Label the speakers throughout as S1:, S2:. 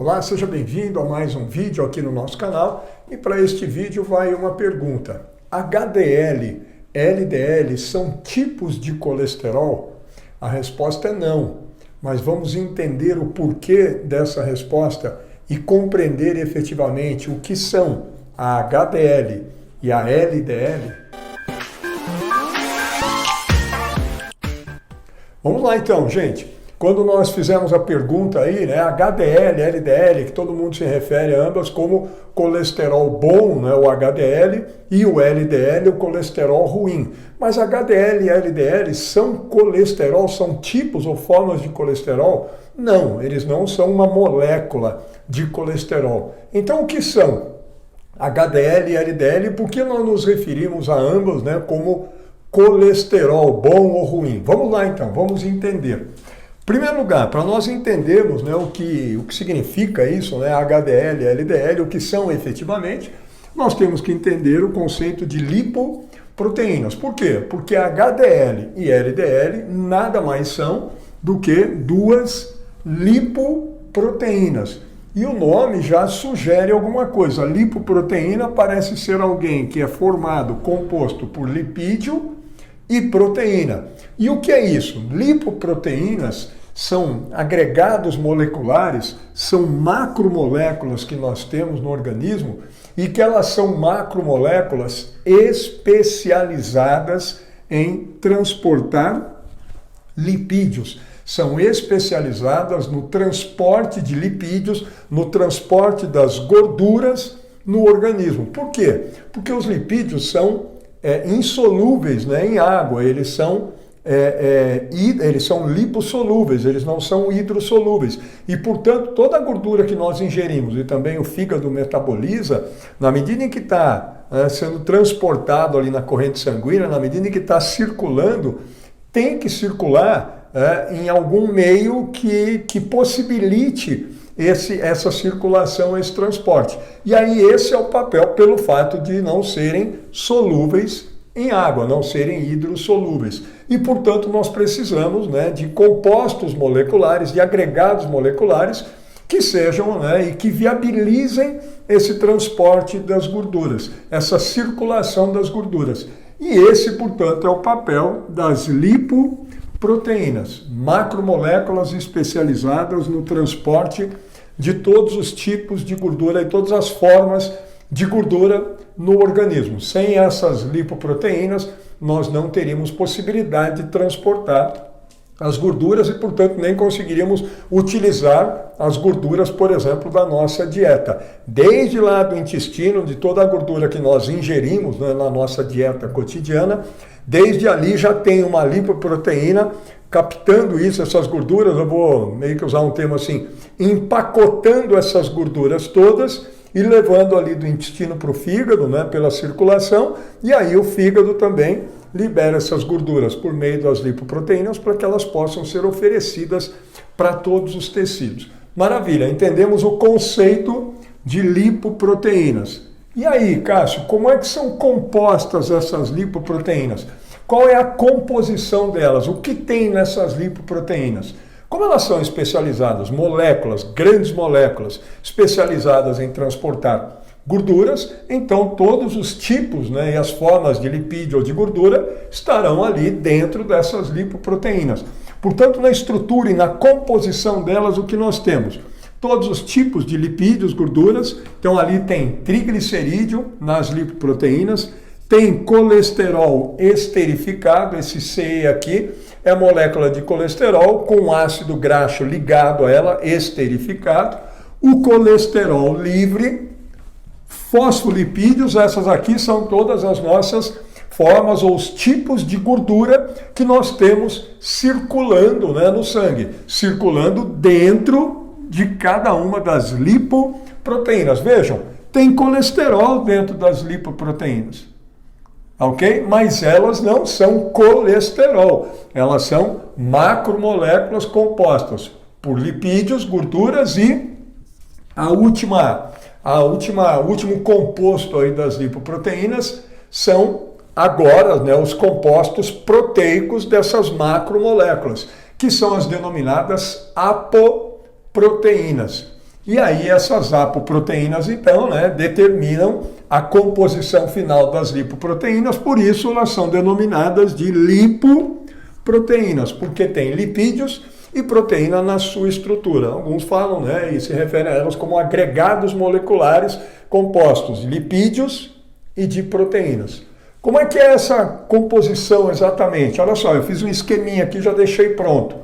S1: Olá, seja bem-vindo a mais um vídeo aqui no nosso canal. E para este vídeo vai uma pergunta. HDL, LDL são tipos de colesterol? A resposta é não, mas vamos entender o porquê dessa resposta e compreender efetivamente o que são a HDL e a LDL. Vamos lá então, gente. Quando nós fizemos a pergunta aí, né, HDL, LDL, que todo mundo se refere a ambas como colesterol bom, né, o HDL, e o LDL, o colesterol ruim. Mas HDL e LDL são colesterol, são tipos ou formas de colesterol? Não, eles não são uma molécula de colesterol. Então o que são HDL e LDL? Por que nós nos referimos a ambas, né, como colesterol bom ou ruim? Vamos lá então, vamos entender. Em primeiro lugar, para nós entendermos, né, o que significa isso, né, HDL, LDL, o que são efetivamente, nós temos que entender o conceito de lipoproteínas. Por quê? Porque HDL e LDL nada mais são do que duas lipoproteínas. E o nome já sugere alguma coisa. Lipoproteína parece ser alguém que é formado, composto por lipídio e proteína. E o que é isso? Lipoproteínas são agregados moleculares, são macromoléculas que nós temos no organismo e que elas são macromoléculas especializadas em transportar lipídios. São especializadas no transporte de lipídios, no transporte das gorduras no organismo. Por quê? Porque os lipídios são insolúveis, né, em água, eles são lipossolúveis, eles não são hidrossolúveis. E, portanto, toda a gordura que nós ingerimos e também o fígado metaboliza, na medida em que está sendo transportado ali na corrente sanguínea, na medida em que está circulando, tem que circular em algum meio que possibilite essa circulação, esse transporte. E aí esse é o papel pelo fato de não serem solúveis em água, não serem hidrossolúveis. E, portanto, nós precisamos, né, de compostos moleculares, de agregados moleculares que sejam, né, e que viabilizem esse transporte das gorduras, essa circulação das gorduras. E esse, portanto, é o papel das lipoproteínas, macromoléculas especializadas no transporte de todos os tipos de gordura e todas as formas de gordura no organismo. Sem essas lipoproteínas, nós não teríamos possibilidade de transportar as gorduras e, portanto, nem conseguiríamos utilizar as gorduras, por exemplo, da nossa dieta. Desde lá do intestino, de toda a gordura que nós ingerimos, né, na nossa dieta cotidiana, desde ali já tem uma lipoproteína captando isso, essas gorduras, eu vou meio que usar um termo assim, empacotando essas gorduras todas e levando ali do intestino para o fígado, né, pela circulação, e aí o fígado também libera essas gorduras por meio das lipoproteínas para que elas possam ser oferecidas para todos os tecidos. Maravilha, entendemos o conceito de lipoproteínas. E aí, Cássio, como é que são compostas essas lipoproteínas? Qual é a composição delas? O que tem nessas lipoproteínas? Como elas são especializadas, moléculas, grandes moléculas, especializadas em transportar gorduras, então todos os tipos, né, e as formas de lipídio ou de gordura estarão ali dentro dessas lipoproteínas. Portanto, na estrutura e na composição delas, o que nós temos? Todos os tipos de lipídios, gorduras, então ali tem triglicerídeo nas lipoproteínas, tem colesterol esterificado, esse CE aqui é a molécula de colesterol com ácido graxo ligado a ela, esterificado, o colesterol livre, fosfolipídios, essas aqui são todas as nossas formas ou os tipos de gordura que nós temos circulando, né, no sangue, circulando dentro de cada uma das lipoproteínas. Vejam, tem colesterol dentro das lipoproteínas. Ok? Mas elas não são colesterol, elas são macromoléculas compostas por lipídios, gorduras e o último composto aí das lipoproteínas são agora, né, os compostos proteicos dessas macromoléculas, que são as denominadas apoproteínas. E aí essas apoproteínas, então, né, determinam a composição final das lipoproteínas, por isso elas são denominadas de lipoproteínas, porque tem lipídios e proteína na sua estrutura. Alguns falam, né, e se referem a elas como agregados moleculares compostos de lipídios e de proteínas. Como é que é essa composição exatamente? Olha só, eu fiz um esqueminha aqui, já deixei pronto.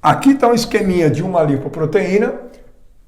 S1: Aqui está um esqueminha de uma lipoproteína,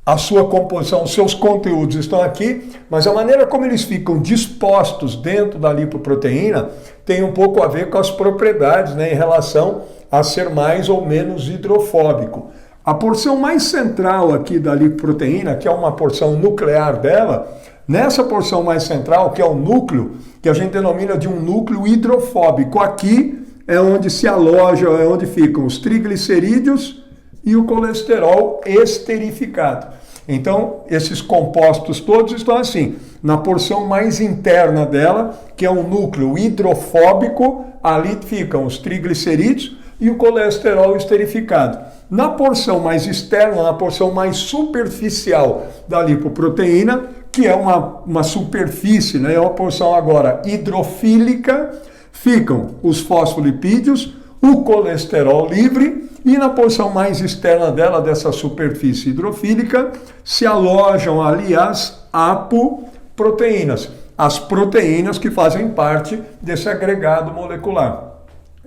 S1: a sua composição, os seus conteúdos estão aqui, mas a maneira como eles ficam dispostos dentro da lipoproteína tem um pouco a ver com as propriedades, né, em relação a ser mais ou menos hidrofóbico. A porção mais central aqui da lipoproteína, que é uma porção nuclear dela, nessa porção mais central, que é o núcleo, que a gente denomina de um núcleo hidrofóbico, aqui é onde se aloja, é onde ficam os triglicerídeos e o colesterol esterificado. Então, esses compostos todos estão assim, na porção mais interna dela, que é um núcleo hidrofóbico, ali ficam os triglicerídeos e o colesterol esterificado. Na porção mais externa, na porção mais superficial da lipoproteína, que é uma superfície, né, é uma porção agora hidrofílica, ficam os fosfolipídios, o colesterol livre, e na porção mais externa dela, dessa superfície hidrofílica, se alojam ali as apoproteínas, as proteínas que fazem parte desse agregado molecular.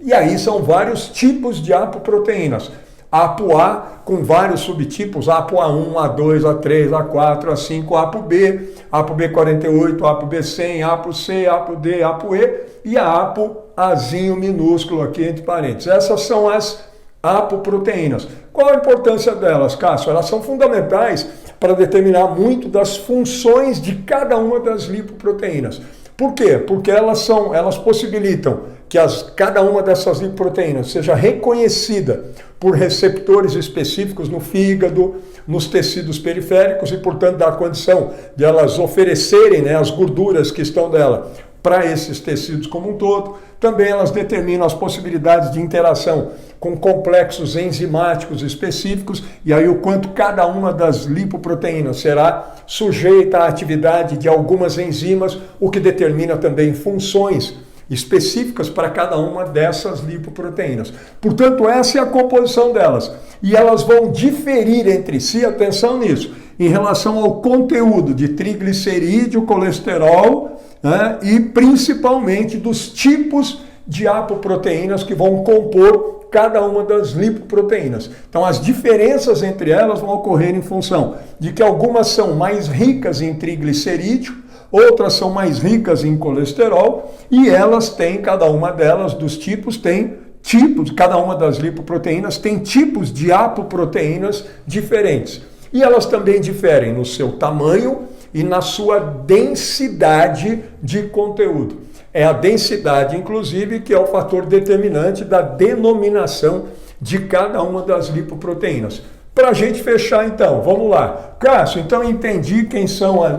S1: E aí são vários tipos de apoproteínas. ApoA com vários subtipos, ApoA1, A2, A3, A4, A5, ApoB, ApoB48, ApoB100, ApoC, ApoD, ApoE e a ApoAzinho minúsculo aqui entre parênteses. Essas são as apoproteínas. Qual a importância delas, Cássio? Elas são fundamentais para determinar muito das funções de cada uma das lipoproteínas. Por quê? Porque elas possibilitam que cada uma dessas lipoproteínas seja reconhecida por receptores específicos no fígado, nos tecidos periféricos e, portanto, dá a condição de elas oferecerem, né, as gorduras que estão dela para esses tecidos como um todo. Também elas determinam as possibilidades de interação com complexos enzimáticos específicos e aí o quanto cada uma das lipoproteínas será sujeita à atividade de algumas enzimas, o que determina também funções específicas para cada uma dessas lipoproteínas. Portanto, essa é a composição delas. E elas vão diferir entre si, atenção nisso, em relação ao conteúdo de triglicerídeo, colesterol, né, e principalmente dos tipos de apoproteínas que vão compor cada uma das lipoproteínas. Então, as diferenças entre elas vão ocorrer em função de que algumas são mais ricas em triglicerídeo, outras são mais ricas em colesterol e elas têm, cada uma delas, dos tipos, tem tipos, cada uma das lipoproteínas tem tipos de apoproteínas diferentes. E elas também diferem no seu tamanho e na sua densidade de conteúdo. É a densidade, inclusive, que é o fator determinante da denominação de cada uma das lipoproteínas. Para a gente fechar, então, vamos lá. Cássio, então entendi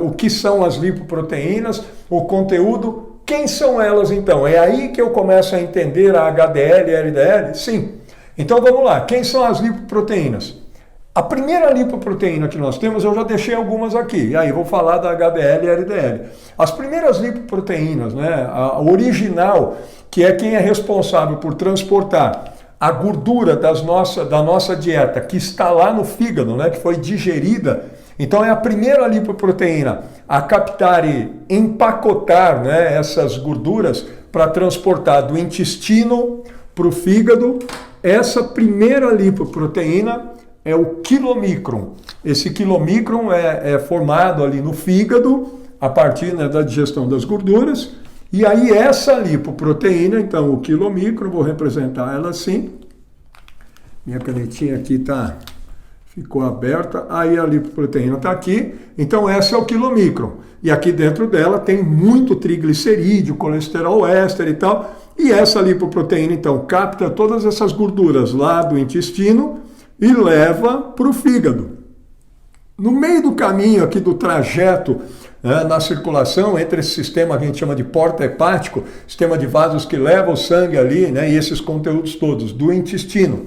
S1: o que são as lipoproteínas, o conteúdo. Quem são elas, então? É aí que eu começo a entender a HDL e a LDL? Sim. Então vamos lá. Quem são as lipoproteínas? A primeira lipoproteína que nós temos, eu já deixei algumas aqui. E aí vou falar da HDL e LDL. As primeiras lipoproteínas, né, a original, que é quem é responsável por transportar a gordura da nossa dieta, que está lá no fígado, né, que foi digerida. Então é a primeira lipoproteína a captar e empacotar, né, essas gorduras para transportar do intestino para o fígado. Essa primeira lipoproteína é o quilomicron. Esse quilomicron é formado ali no fígado a partir, né, da digestão das gorduras. E aí essa lipoproteína, então o quilomicron, vou representar ela assim. Minha canetinha aqui ficou aberta. Aí a lipoproteína está aqui. Então essa é o quilomicron. E aqui dentro dela tem muito triglicerídeo, colesterol éster e tal. E essa lipoproteína, então, capta todas essas gorduras lá do intestino e leva para o fígado. No meio do caminho aqui do trajeto, né, na circulação, entre esse sistema que a gente chama de porta hepático, sistema de vasos que leva o sangue ali, né, e esses conteúdos todos do intestino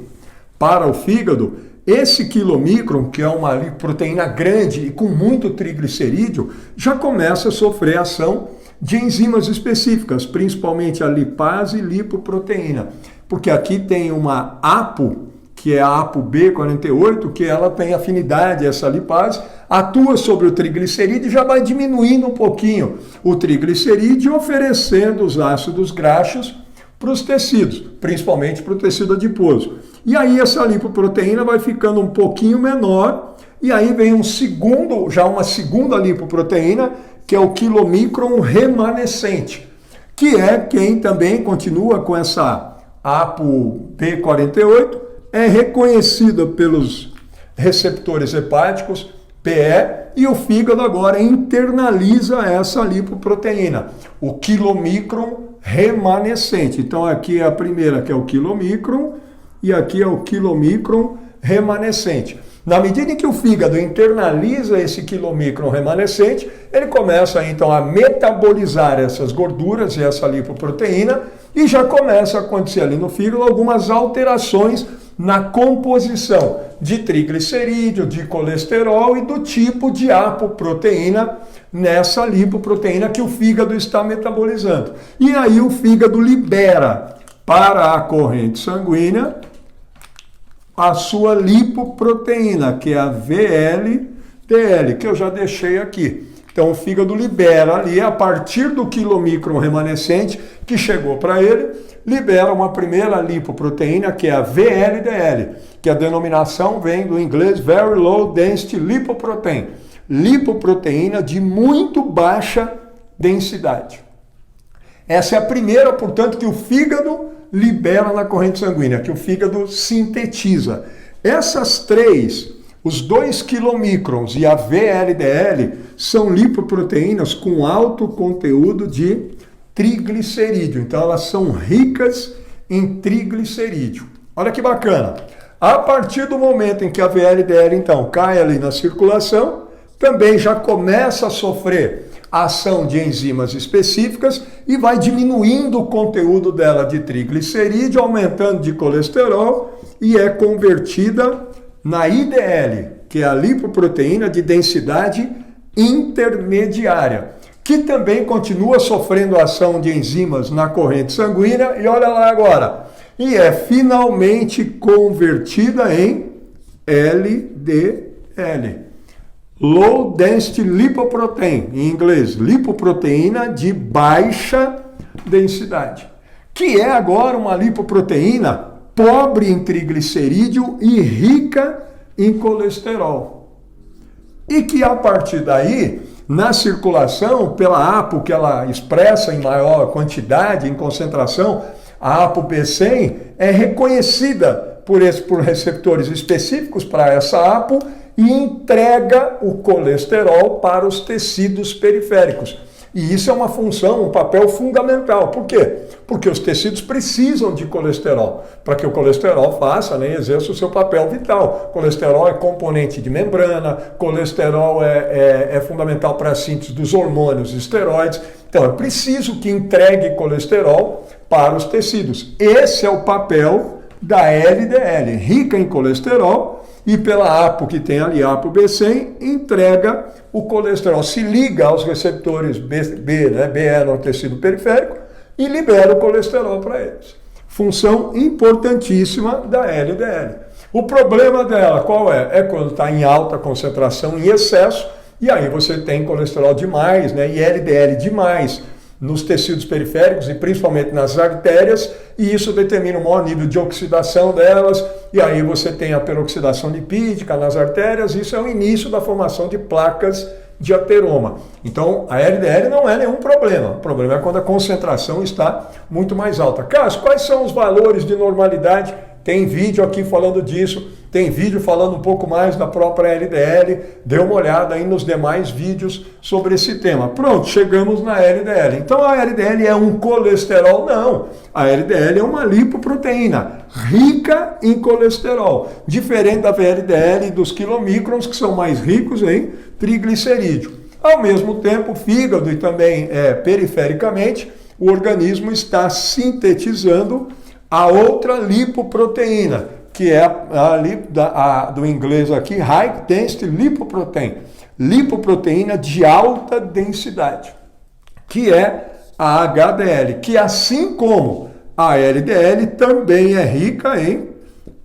S1: para o fígado, esse quilomicron, que é uma proteína grande e com muito triglicerídeo, já começa a sofrer ação de enzimas específicas, principalmente a lipase e lipoproteína. Porque aqui tem uma APO, que é a ApoB48, que ela tem afinidade a essa lipase, atua sobre o triglicerídeo e já vai diminuindo um pouquinho o triglicerídeo, oferecendo os ácidos graxos para os tecidos, principalmente para o tecido adiposo. E aí essa lipoproteína vai ficando um pouquinho menor, e aí vem uma segunda lipoproteína, que é o quilomicron remanescente, que é quem também continua com essa ApoB48, é reconhecida pelos receptores hepáticos, PE, e o fígado agora internaliza essa lipoproteína, o quilomicron remanescente. Então aqui é a primeira, que é o quilomicron, e aqui é o quilomicron remanescente. Na medida em que o fígado internaliza esse quilomicron remanescente, ele começa então a metabolizar essas gorduras e essa lipoproteína, e já começa a acontecer ali no fígado algumas alterações na composição de triglicerídeo, de colesterol e do tipo de apoproteína nessa lipoproteína que o fígado está metabolizando. E aí o fígado libera para a corrente sanguínea a sua lipoproteína, que é a VLDL, que eu já deixei aqui. Então o fígado libera ali, a partir do quilomicron remanescente que chegou para ele, libera uma primeira lipoproteína, que é a VLDL, que a denominação vem do inglês Very Low Density Lipoprotein, lipoproteína de muito baixa densidade. Essa é a primeira, portanto, que o fígado libera na corrente sanguínea, que o fígado sintetiza. Essas três, os 2 quilomicrons e a VLDL, são lipoproteínas com alto conteúdo de triglicerídeo. Então elas são ricas em triglicerídeo. Olha que bacana. A partir do momento em que a VLDL então cai ali na circulação, também já começa a sofrer a ação de enzimas específicas e vai diminuindo o conteúdo dela de triglicerídeo, aumentando de colesterol, e é convertida na IDL, que é a lipoproteína de densidade intermediária, que também continua sofrendo a ação de enzimas na corrente sanguínea, e olha lá agora, e é finalmente convertida em LDL. Low Density Lipoprotein, em inglês, lipoproteína de baixa densidade, que é agora uma lipoproteína pobre em triglicerídeo e rica em colesterol. E que a partir daí, na circulação, pela APO, que ela expressa em maior quantidade, em concentração, a ApoB100 é reconhecida por receptores específicos para essa APO e entrega o colesterol para os tecidos periféricos. E isso é uma função, um papel fundamental. Por quê? Porque os tecidos precisam de colesterol, para que o colesterol faça, né, exerça o seu papel vital. Colesterol é componente de membrana, colesterol é fundamental para a síntese dos hormônios e esteroides. Então é preciso que entregue colesterol para os tecidos. Esse é o papel da LDL, rica em colesterol, e pela APO que tem ali, a ApoB100, entrega o colesterol, se liga aos receptores BE no tecido periférico e libera o colesterol para eles. Função importantíssima da LDL. O problema dela qual é? É quando está em alta concentração, em excesso, e aí você tem colesterol demais, né, e LDL demais nos tecidos periféricos e principalmente nas artérias, e isso determina o maior nível de oxidação delas, e aí você tem a peroxidação lipídica nas artérias, isso é o início da formação de placas de ateroma. Então, a LDL não é nenhum problema, o problema é quando a concentração está muito mais alta. Cássio, quais são os valores de normalidade? Tem vídeo aqui falando disso, tem vídeo falando um pouco mais da própria LDL, dê uma olhada aí nos demais vídeos sobre esse tema. Pronto, chegamos na LDL. Então a LDL é um colesterol? Não, a LDL é uma lipoproteína rica em colesterol, diferente da VLDL e dos quilomicrons, que são mais ricos em triglicerídeo. Ao mesmo tempo, o fígado e também perifericamente, o organismo está sintetizando a outra lipoproteína, que é do inglês aqui, High Density Lipoprotein, lipoproteína de alta densidade, que é a HDL, que assim como a LDL também é rica em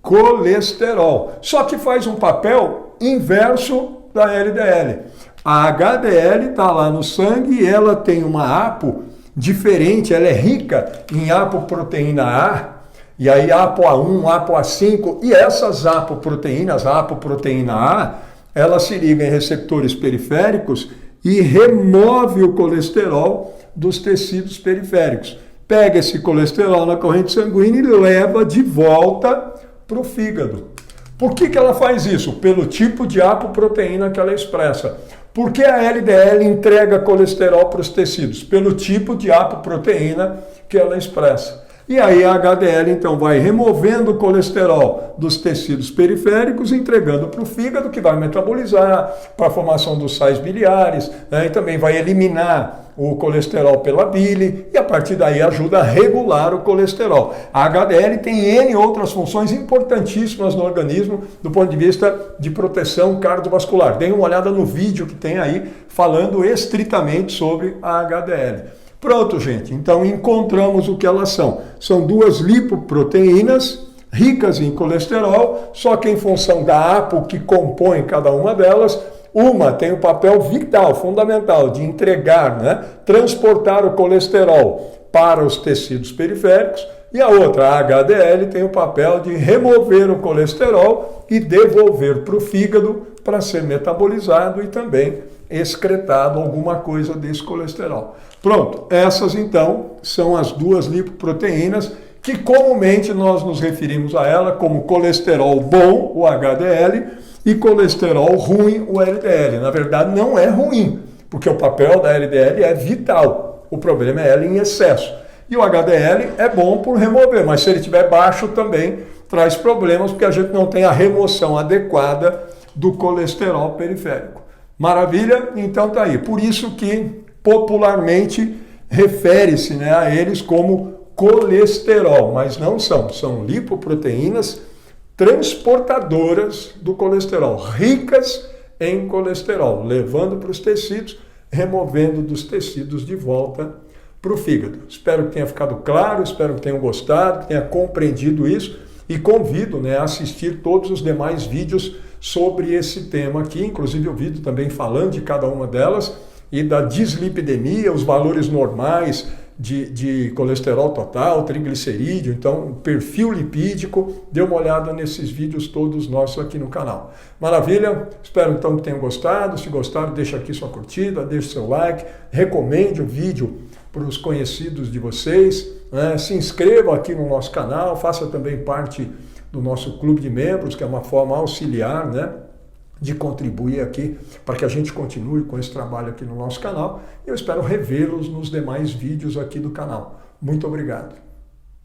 S1: colesterol, só que faz um papel inverso da LDL. A HDL está lá no sangue e ela tem uma APO diferente, ela é rica em apoproteína A, e aí ApoA1, ApoA5, e essas apoproteínas, a apoproteína A, ela se liga em receptores periféricos e remove o colesterol dos tecidos periféricos. Pega esse colesterol na corrente sanguínea e leva de volta para o fígado. Por que ela faz isso? Pelo tipo de apoproteína que ela expressa. Por que a LDL entrega colesterol para os tecidos? Pelo tipo de apoproteína que ela expressa. E aí a HDL então vai removendo o colesterol dos tecidos periféricos, entregando para o fígado, que vai metabolizar para a formação dos sais biliares, né? E também vai eliminar o colesterol pela bile e a partir daí ajuda a regular o colesterol. A HDL tem N outras funções importantíssimas no organismo do ponto de vista de proteção cardiovascular. Deem uma olhada no vídeo que tem aí falando estritamente sobre a HDL. Pronto, gente. Então encontramos o que elas são. São duas lipoproteínas ricas em colesterol, só que em função da APO que compõe cada uma delas, uma tem o papel vital, fundamental, de entregar, né, transportar o colesterol para os tecidos periféricos, e a outra, a HDL, tem o papel de remover o colesterol e devolver para o fígado para ser metabolizado e também excretado alguma coisa desse colesterol. Pronto, essas então são as duas lipoproteínas que comumente nós nos referimos a ela como colesterol bom, o HDL, e colesterol ruim, o LDL. Na verdade não é ruim, porque o papel da LDL é vital, o problema é ela em excesso. E o HDL é bom por remover, mas se ele estiver baixo também traz problemas, porque a gente não tem a remoção adequada do colesterol periférico. Maravilha? Então tá aí. Por isso que popularmente refere-se, né, a eles como colesterol, mas não são. São lipoproteínas transportadoras do colesterol, ricas em colesterol, levando para os tecidos, removendo dos tecidos de volta para o fígado. Espero que tenha ficado claro, espero que tenham gostado, que tenha compreendido isso e convido, né, a assistir todos os demais vídeos sobre esse tema aqui, inclusive o vídeo também falando de cada uma delas e da dislipidemia, os valores normais de colesterol total, triglicerídeo, então perfil lipídico. Dê uma olhada nesses vídeos todos nossos aqui no canal. Maravilha? Espero então que tenham gostado. Se gostaram, deixa aqui sua curtida, deixe seu like, recomende o vídeo para os conhecidos de vocês, né? Se inscreva aqui no nosso canal, faça também parte do nosso clube de membros, que é uma forma auxiliar, né, de contribuir aqui para que a gente continue com esse trabalho aqui no nosso canal. Eu espero revê-los nos demais vídeos aqui do canal. Muito obrigado.